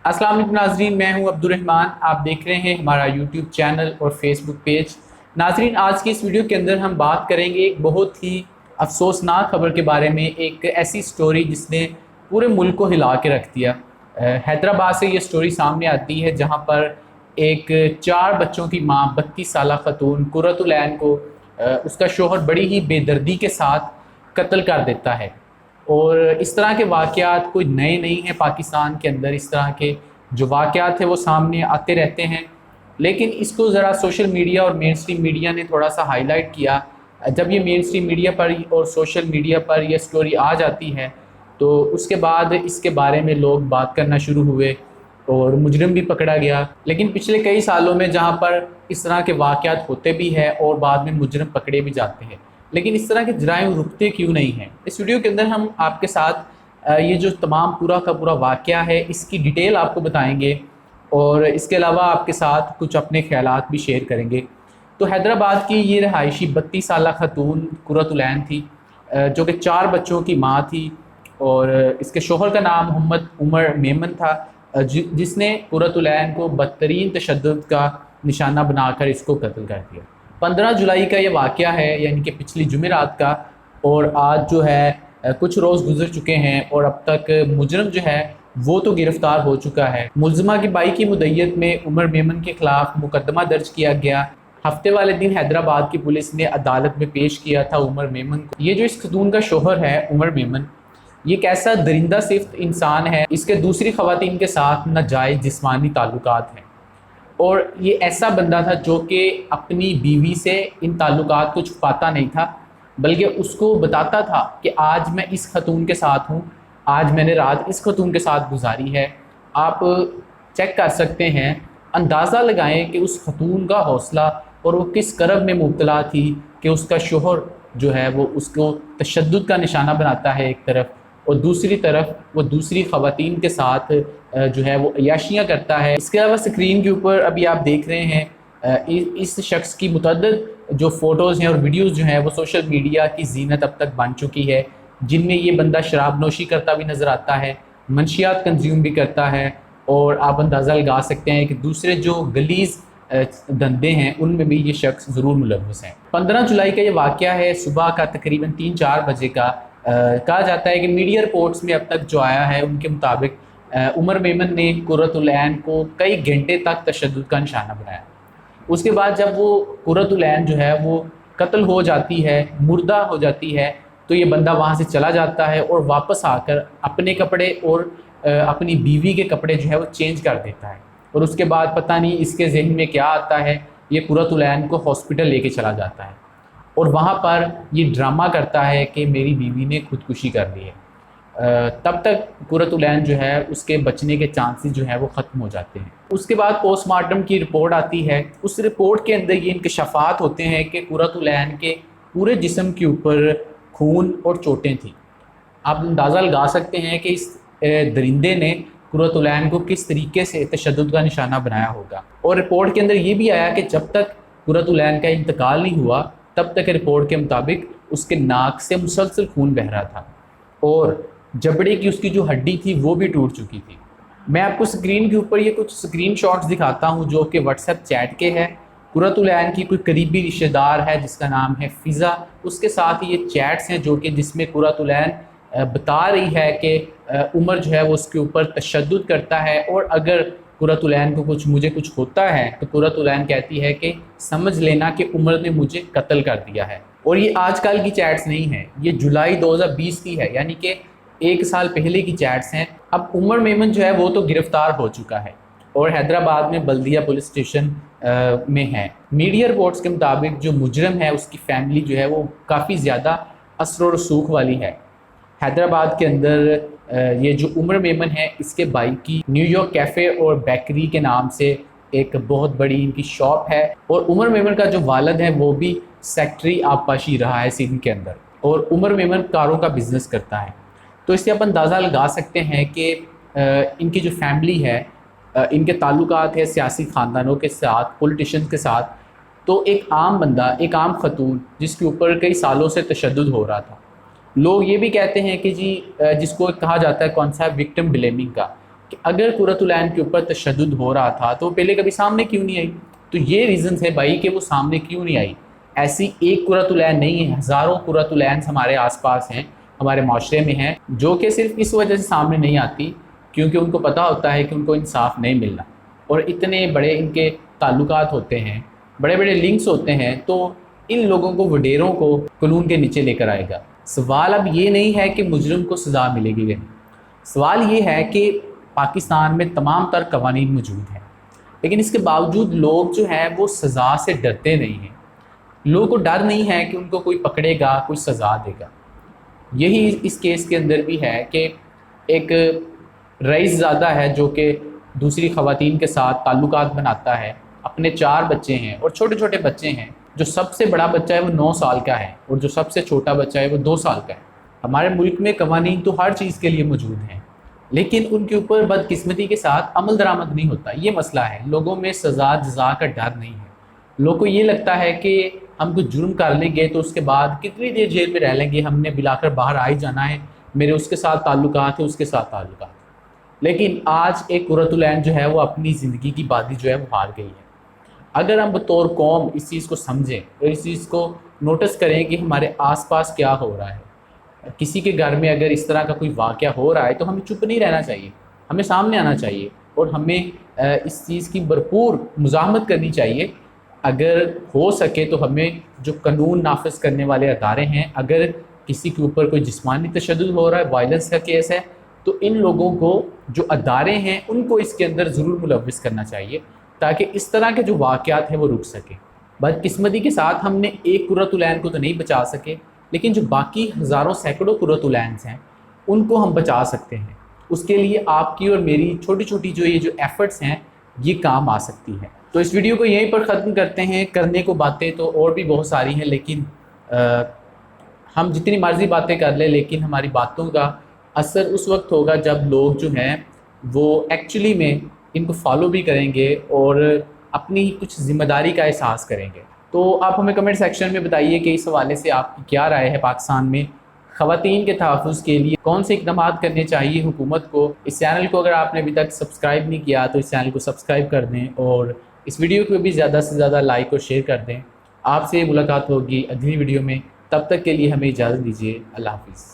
अस्सलाम वालेकुम नाजरीन, मैं हूं अब्दुर्रहमान। आप देख रहे हैं हमारा यूट्यूब चैनल और फेसबुक पेज। नाजरीन, आज की इस वीडियो के अंदर हम बात करेंगे एक बहुत ही अफसोसनाक खबर के बारे में, एक ऐसी स्टोरी जिसने पूरे मुल्क को हिला के रख दिया। हैदराबाद से ये स्टोरी सामने आती है जहां पर एक 4 बच्चों की मां 32 साला खतून कुर्रतुल ऐन को उसका शोहर बड़ी ही बेदर्दी के साथ कत्ल कर देता है। और इस तरह के वाक़यात कोई नए नहीं हैं पाकिस्तान के अंदर। इस तरह के जो वाक़यात हैं वो सामने आते रहते हैं, लेकिन इसको ज़रा सोशल मीडिया और मेन स्ट्रीम मीडिया ने थोड़ा सा हाईलाइट किया। जब ये मेन स्ट्रीम मीडिया पर और सोशल मीडिया पर यह स्टोरी आ जाती है तो उसके बाद इसके बारे में लोग बात करना शुरू हुए और मुजरिम भी पकड़ा गया। लेकिन पिछले कई सालों में जहाँ पर इस तरह के वाक़यात होते भी हैं और बाद में मुजरिम पकड़े भी जाते हैं, लेकिन इस तरह के जराइम रुकते क्यों नहीं हैं। इस वीडियो के अंदर हम आपके साथ ये जो तमाम पूरा का पूरा वाक़या है इसकी डिटेल आपको बताएंगे और इसके अलावा आपके साथ कुछ अपने ख़यालात भी शेयर करेंगे। तो हैदराबाद की ये रहायशी 32 साला खतून कुर्रतुल ऐन थी, जो कि 4 बच्चों की माँ थी और इसके शोहर का नाम मोहम्मद उमर मेमन था, जिसने कुर्रतुल ऐन को बदतरीन तशद्दुद का निशाना बनाकर इसको कत्ल कर दिया। 15 जुलाई का ये वाक़या है, यानी कि पिछली जुमेरात का। और आज जो है कुछ रोज़ गुजर चुके हैं और अब तक मुजरम जो है वो तो गिरफ़्तार हो चुका है। मुलज़िमा की बाई की मुद्दत में उमर मेमन के ख़िलाफ़ मुकदमा दर्ज किया गया। हफ्ते वाले दिन हैदराबाद की पुलिस ने अदालत में पेश किया था उमर मेमन को। ये जो इस खतून का शोहर है उमर मेमन, ये कैसा दरिंदा सिफ्त इंसान है। इसके दूसरी ख़वातीन के साथ नाजायज़ जिस्मानी ताल्लुकात हैं और ये ऐसा बंदा था जो कि अपनी बीवी से इन ताल्लुकात को छुपाता नहीं था, बल्कि उसको बताता था कि आज मैं इस खतून के साथ हूँ, आज मैंने रात इस खतून के साथ गुजारी है। आप चेक कर सकते हैं, अंदाज़ा लगाएं कि उस खतून का हौसला और वो किस करब में मुब्तला थी कि उसका शोहर जो है वो उसको तशद्दुद का निशाना बनाता है एक तरफ, और दूसरी तरफ वो दूसरी ख़वातीन के साथ जो है वो अय्याशियाँ करता है। इसके अलावा स्क्रीन के ऊपर अभी आप देख रहे हैं इस शख्स की मुतअद्दिद जो फ़ोटोज़ हैं और वीडियोज़ जो हैं वो सोशल मीडिया की ज़ीनत अब तक बन चुकी है, जिनमें ये बंदा शराब नोशी करता भी नज़र आता है, मंशियात कंज्यूम भी करता है। और आप अंदाज़ा लगा सकते हैं कि दूसरे जो गलीज़ धंधे हैं उनमें भी ये शख्स ज़रूर मुलव्वस हैं। 15 जुलाई का ये वाक़या है, सुबह का तकरीबन 3-4 बजे का। कहा जाता है कि मीडिया रिपोर्ट्स में अब तक जो आया है उनके मुताबिक उमर मेमन ने कुर्रतुल ऐन को कई घंटे तक तशद्दुद का निशाना बनाया। उसके बाद जब वो कुर्रतुल ऐन जो है वो कत्ल हो जाती है, मुर्दा हो जाती है, तो ये बंदा वहाँ से चला जाता है और वापस आकर अपने कपड़े और अपनी बीवी के कपड़े जो है वो चेंज कर देता है। और उसके बाद पता नहीं इसके जहन में क्या आता है, ये कुर्रतुल ऐन को हॉस्पिटल लेके चला जाता है और वहाँ पर ये ड्रामा करता है कि मेरी बीवी ने खुदकुशी कर ली है। तब तक कुर्रतुल ऐन जो है उसके बचने के चांसेस जो है वो ख़त्म हो जाते हैं। उसके बाद पोस्टमार्टम की रिपोर्ट आती है। उस रिपोर्ट के अंदर ये इंकशाफात होते हैं कि कुर्रतुल ऐन के पूरे जिस्म के ऊपर खून और चोटें थी। आप अंदाज़ा लगा सकते हैं कि इस दरिंदे ने कुर्रतुल ऐन को किस तरीके से तशद्दुद का निशाना बनाया होगा। और रिपोर्ट के अंदर ये भी आया कि जब तक कुर्रतुल ऐन का इंतकाल नहीं हुआ तब तक रिपोर्ट के मुताबिक उसके नाक से मुसलसल खून बह रहा था और जबड़े की उसकी जो हड्डी थी वो भी टूट चुकी थी। मैं आपको स्क्रीन के ऊपर ये कुछ स्क्रीनशॉट्स दिखाता हूँ जो कि व्हाट्सएप चैट के हैं। कुर्रतुल ऐन की कोई करीबी रिश्तेदार है जिसका नाम है फ़िज़ा, उसके साथ ये चैट्स हैं जो कि जिसमें कुर्रतुल ऐन बता रही है कि उमर जो है वो उसके ऊपर तशद्दुद करता है और अगर कुर्रतुल ऐन को मुझे कुछ होता है तो कुर्रतुल ऐन कहती है कि समझ लेना कि उमर ने मुझे कत्ल कर दिया है। और ये आजकल की चैट्स नहीं है, ये जुलाई 2020 की है, यानी कि 1 साल पहले की चैट्स हैं। अब उमर मेमन जो है वो तो गिरफ़्तार हो चुका है और हैदराबाद में बल्दिया पुलिस स्टेशन में है। मीडिया रिपोर्ट्स के मुताबिक जो मुजरम है उसकी फ़ैमिली जो है वो काफ़ी ज़्यादा असर और रसूख वाली है। हैदराबाद के अंदर ये जो उमर मेमन है इसके भाई की न्यूयॉर्क कैफ़े और बेकरी के नाम से एक बहुत बड़ी इनकी शॉप है और उमर मेमन का जो वालिद है वो भी सेक्रेटरी आबपाशी रहा है सिंध के अंदर और उमर मेमन कारों का बिज़नेस करता है। तो इससे आप अंदाज़ा लगा सकते हैं कि इनकी जो फैमिली है, इनके ताल्लुकात है सियासी ख़ानदानों के साथ, पॉलिटिशियंस के साथ। तो एक आम बंदा, एक आम खतून जिसके ऊपर कई सालों से तशद्दुद हो रहा था, लोग ये भी कहते हैं कि जी जिसको कहा जाता है कॉन्सेप्ट विक्टिम ब्लेमिंग का, کہ اگر قرۃ العین کے اوپر تشدد ہو رہا تھا تو وہ پہلے کبھی سامنے کیوں نہیں آئی؟ تو یہ ریزنز ہے بھائی کہ وہ سامنے کیوں نہیں آئی۔ ایسی ایک قرۃ العین نہیں ہے، ہزاروں قرۃ العین ہمارے آس پاس ہیں، ہمارے معاشرے میں ہیں، جو کہ صرف اس وجہ سے سامنے نہیں آتی کیونکہ ان کو پتہ ہوتا ہے کہ ان کو انصاف نہیں ملنا، اور اتنے بڑے ان کے تعلقات ہوتے ہیں، بڑے بڑے لنکس ہوتے ہیں، تو ان لوگوں کو وڈیروں کو قانون کے نیچے لے کر آئے گا۔ سوال اب یہ نہیں ہے کہ مجرم کو سزا ملے گی، سوال یہ ہے کہ پاکستان میں تمام تر قوانین موجود ہیں، لیکن اس کے باوجود لوگ جو ہیں وہ سزا سے ڈرتے نہیں ہیں۔ لوگوں کو ڈر نہیں ہے کہ ان کو کوئی پکڑے گا، کوئی سزا دے گا۔ یہی اس کیس کے اندر بھی ہے کہ ایک رئیس زادہ ہے جو کہ دوسری خواتین کے ساتھ تعلقات بناتا ہے، اپنے 4 بچے ہیں اور چھوٹے چھوٹے بچے ہیں، جو سب سے بڑا بچہ ہے وہ 9 سال کا ہے اور جو سب سے چھوٹا بچہ ہے وہ 2 سال کا ہے۔ ہمارے ملک میں قوانین تو ہر چیز کے لیے موجود ہیں، لیکن ان کے اوپر بدقسمتی کے ساتھ عمل درآمد نہیں ہوتا، یہ مسئلہ ہے۔ لوگوں میں سزا جزا کا ڈر نہیں ہے، لوگوں کو یہ لگتا ہے کہ ہم کچھ جرم کر لیں گے تو اس کے بعد کتنی دیر جیل میں رہ لیں گے، ہم نے بلا کر باہر آ ہی جانا ہے، میرے اس کے ساتھ تعلقات ہیں، اس کے ساتھ تعلقات ہیں۔ لیکن آج ایک قرۃ العین جو ہے وہ اپنی زندگی کی بازی جو ہے وہ ہار گئی ہے۔ اگر ہم بطور قوم اس چیز کو سمجھیں اور اس چیز کو نوٹس کریں کہ ہمارے آس پاس کیا ہو رہا ہے، کسی کے گھر میں اگر اس طرح کا کوئی واقعہ ہو رہا ہے تو ہمیں چپ نہیں رہنا چاہیے، ہمیں سامنے آنا چاہیے اور ہمیں اس چیز کی بھرپور مزاحمت کرنی چاہیے۔ اگر ہو سکے تو ہمیں جو قانون نافذ کرنے والے ادارے ہیں، اگر کسی کے اوپر کوئی جسمانی تشدد ہو رہا ہے، وائلنس کا کیس ہے، تو ان لوگوں کو جو ادارے ہیں ان کو اس کے اندر ضرور ملوث کرنا چاہیے تاکہ اس طرح کے جو واقعات ہیں وہ رک سکیں۔ بدقسمتی کے ساتھ ہم نے ایک قرۃ العین کو تو نہیں بچا سکے، لیکن جو باقی ہزاروں سینکڑوں قرۃ العینز ہیں ان کو ہم بچا سکتے ہیں۔ اس کے لیے آپ کی اور میری چھوٹی چھوٹی جو یہ ایفرٹس ہیں یہ کام آ سکتی ہیں۔ تو اس ویڈیو کو یہیں پر ختم کرتے ہیں۔ کرنے کو باتیں تو اور بھی بہت ساری ہیں، لیکن ہم جتنی مرضی باتیں کر لیں، لیکن ہماری باتوں کا اثر اس وقت ہوگا جب لوگ جو ہیں وہ ایکچولی میں ان کو فالو بھی کریں گے اور اپنی کچھ ذمہ داری کا احساس کریں گے۔ تو آپ ہمیں کمنٹ سیکشن میں بتائیے کہ اس حوالے سے آپ کی کیا رائے ہے، پاکستان میں خواتین کے تحفظ کے لیے کون سے اقدامات کرنے چاہیے حکومت کو۔ اس چینل کو اگر آپ نے ابھی تک سبسکرائب نہیں کیا تو اس چینل کو سبسکرائب کر دیں اور اس ویڈیو کو بھی زیادہ سے زیادہ لائک اور شیئر کر دیں۔ آپ سے ملاقات ہوگی اگلی ویڈیو میں، تب تک کے لیے ہمیں اجازت دیجیے۔ اللہ حافظ۔